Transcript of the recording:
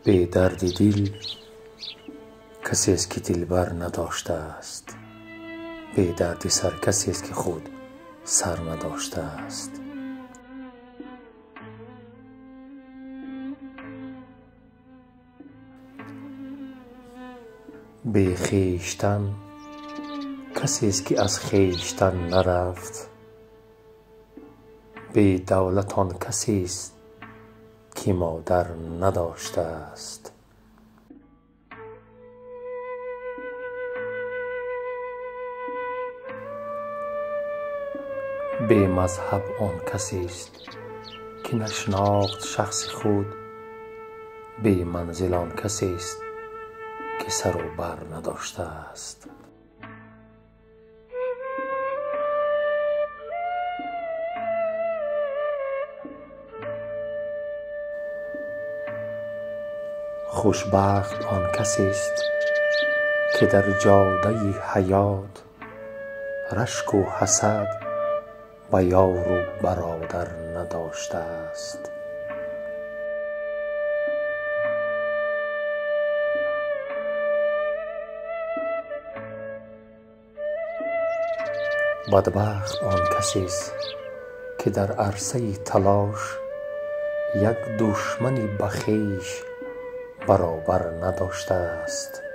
بی درد دل کسی است که دلبر نداشته است، بی درد سر کسی است که خود سر نداشته است. بی خویشتن کسی است که از خویشتن نرفت، بی دولت آن کسی است که مادر نداشته است. بی مذهب آن کسی است که نشناخت شخص خود، بی منزل آن کسی است که سر و بر نداشته است. خوشبخت آن کسی است که در جاده حیات رشک و حسد به یار و برادر نداشته است. بدبخت آن کسی است که در عرصه تلاش یک دشمن به خویش برابر نداشته است.